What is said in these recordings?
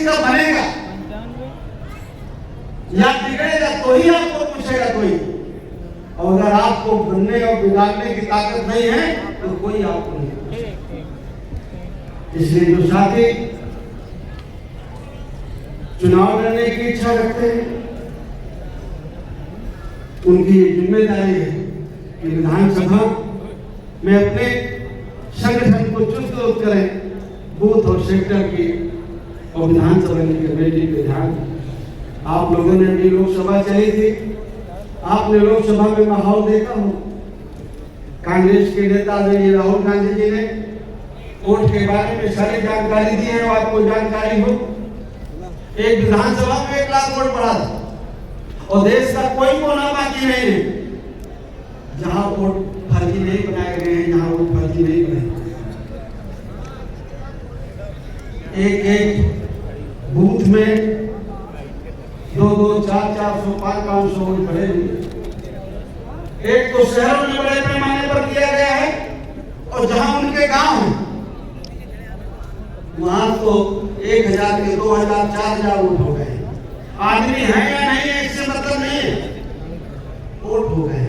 किसी का बनेगा या बिगड़ेगा तो ही आपको पूछेगा कोई। और अगर आपको बनने और बिगाड़ने की ताकत नहीं है तो कोई आपको नहीं पूछेगा। इसलिए जो साथी चुनाव लड़ने की इच्छा रखते हैं उनकी जिम्मेदारी है कि विधानसभा में अपने संगठन को चुस्त करें, बूथ और सेक्टर की और विधानसभा की कमेटी पे ध्यान। आप लोगों ने भी लोकसभा चली थी, आपने लोकसभा में माहौल देखा हो। कांग्रेस के नेता राहुल गांधी जी ने वोट के बारे में सारी जानकारी दी है, आपको जानकारी हो। एक विधानसभा में 1 लाख वोट पड़ा था और देश का कोई कोना बाकी नहीं है जहां वोट फर्जी नहीं बनाए गए हैं, जहां वोट फर्जी नहीं बनाए। एक बूथ में 2-2, 4-400, 500 वोट पड़े हुए। एक तो शहरों में बड़े पैमाने पर किया गया है और जहां उनके गांव हैं वहां तो 1000 के 2000, 4000 वोट हो गए। आदमी है या नहीं है इससे मतलब नहीं है, वोट हो गए।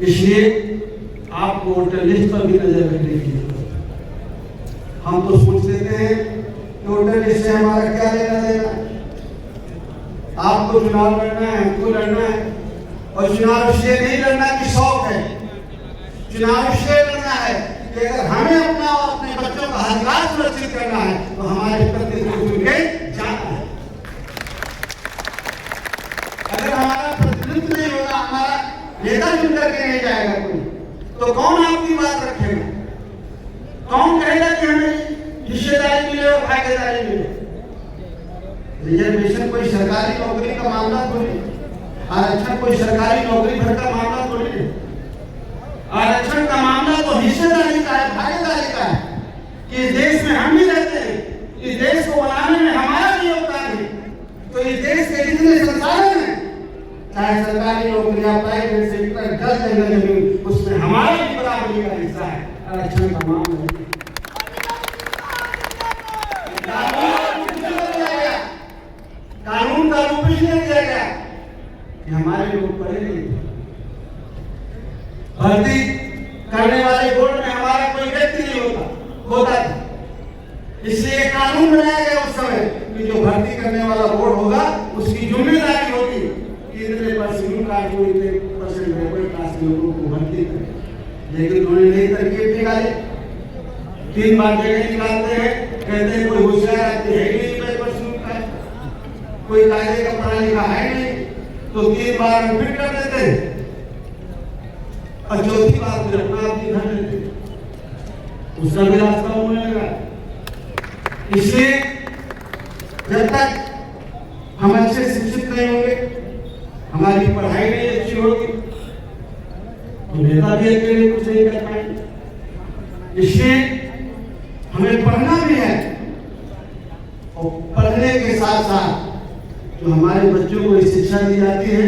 इसलिए आपको वोटर लिस्ट पर भी नजर रखने की जरूरत है। हम तो सोच लेते हैं कि वोटर लिस्ट से हमारा क्या लेना देना। आपको चुनाव लड़ना है, हमको लड़ना है। और चुनाव इसलिए नहीं लड़ना कि शौक है, चुनाव इसलिए लड़ना है कि अगर हमें अपना और अपने बच्चों का अधिकार सुरक्षित करना है तो हमारे प्रतिनिधि चुन के जाना है। अगर हमारा प्रतिनिधित्व नहीं होगा, हमारा नेता चुन करके नहीं जाएगा कोई, तो कौन आपकी बात रखेगा? कौन कहेगा कि हमें हिस्सेदारी मिले और भागीदारी मिले? रिजर्वेशन कोई सरकारी नौकरी का मामला थोड़ी, आरक्षण कोई सरकारी नौकरी भर का मामला थोड़ी है। आरक्षण का मामला तो हिस्सेदारी का है, भागीदारी का है कि इस देश में हम भी रहते हैं, इस देश को बनाने में हमारा भी योगदान है। तो इस देश के जितने संसाधन हैं, चाहे सरकारी नौकरियां, प्राइवेट सेक्टर, जल जंगल जमीन, उसमें हमारा भी बराबरी का हिस्सा है। आरक्षण का मामला कानून का रूप इसलिए दिया गया कि हमारे लोग पढ़े नहीं। भर्ती करने वाले बोर्ड में हमारा कोई व्यक्ति नहीं होता था, इसलिए कानून बनाया गया उस समय कि जो भर्ती करने वाला बोर्ड होगा उसकी जिम्मेदारी होगी कि इतने परसेंट का कोई परसेंट लेवल क्लास के लोगों को भर्ती करें। लेकिन उन्होंने नई तरकीब निकाली, 3 बार जगह निकालते हैं, कहते हैं कोई होशियार आदमी है नहीं, कोई कायदे का पढ़ा लिखा है नहीं, तो 3 बार फिर कर देते हैं और 4थी बार फिर अपना आदमी भर देते हैं। उसका भी रास्ता होने लगा। इसलिए जब तक हम अच्छे शिक्षित नहीं होंगे, हमारी पढ़ाई नहीं अच्छी होगी, तो नेता भी अकेले कुछ नहीं कर पाएंगे। इसलिए हमें पढ़ना भी है और पढ़ने के साथ साथ जो हमारे बच्चों को शिक्षा दी जाती है,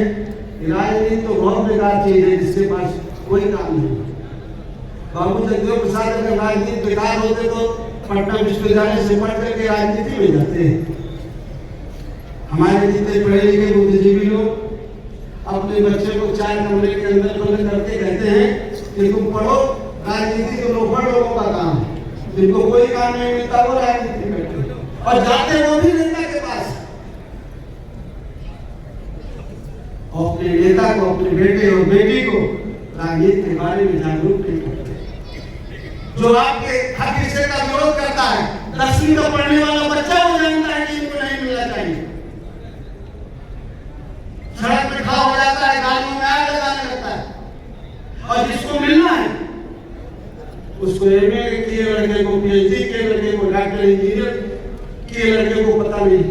राजनीति तो बहुत बेकार चीज है जिसके पास कोई काम नहीं। बाबू जगदेव प्रसाद अगर राजनीति बेकार होते तो पटना विश्वविद्यालय से पढ़ करके राजनीति में जाते हैं। हमारे जितने पढ़े लिखे बुद्धिजीवी लोग अपने बच्चे को 4 कमरे के अंदर बंद करके कहते हैं कि तुम पढ़ो, राजनीति तो लोफर लोगों का काम है, जिनको कोई काम नहीं मिलता वो राजनीति करते और जाते वो भी नेता के पास। अपने नेता को, अपने बेटे और बेटी को राजनीति के बारे में जागरूक नहीं करते। जो आपके हक हिस्से का विरोध करता है, 10वीं का पढ़ने वाला बच्चा वो जानता है कि इनको नहीं मिलना चाहिए, सड़क पे खड़ा हो जाता है, गाड़ियों में आग लगाने लगता है। और जिसको मिलना है उसको एमए किए लड़के को, पीएचडी के लड़के को, डॉक्टर इंजीनियर के लड़के को पता नहीं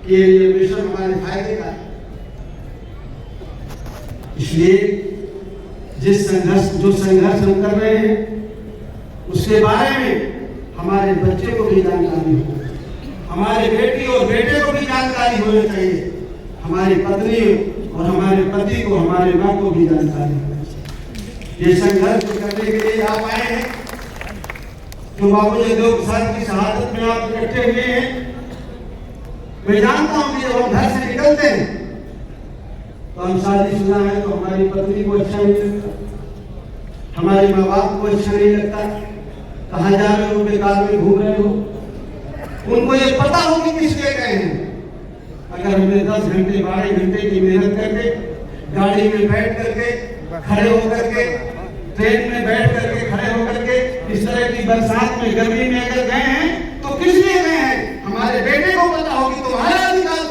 कि ये मिशन हमारे फायदे का है। इसलिए जो संघर्ष हम कर रहे हैं उसके बारे में हमारे बच्चे को भी जानकारी हो, हमारे बेटी और बेटे को भी जानकारी होनी चाहिए, हमारी पत्नी और हमारे पति को, हमारे माँ को भी जानकारी होनी चाहिए। ये संघर्ष करने के लिए आप आए हैं जो बाबू जगदेव प्रसाद की शहादत में आप इकट्ठे हुए हैं, मैं जानता हूं कि जब हम घर से निकलते हैं तो हम शादीशुदा हैं तो हमारी पत्नी को अच्छा नहीं लगता, हमारे माँ बाप को अच्छा नहीं लगता, कहाँ जा रहे हो, बेकार में घूम रहे हो। उनको ये पता हो कि किस लिए गए हैं। अगर हमने 10 घंटे 12 घंटे की मेहनत करके गाड़ी में बैठ करके खड़े होकर के, ट्रेन में बैठ करके खड़े होकर के इस तरह की बरसात में गर्मी में अगर गए हैं तो किस लिए गए हैं। हमारे बेटे को पता हो कि तुम्हारा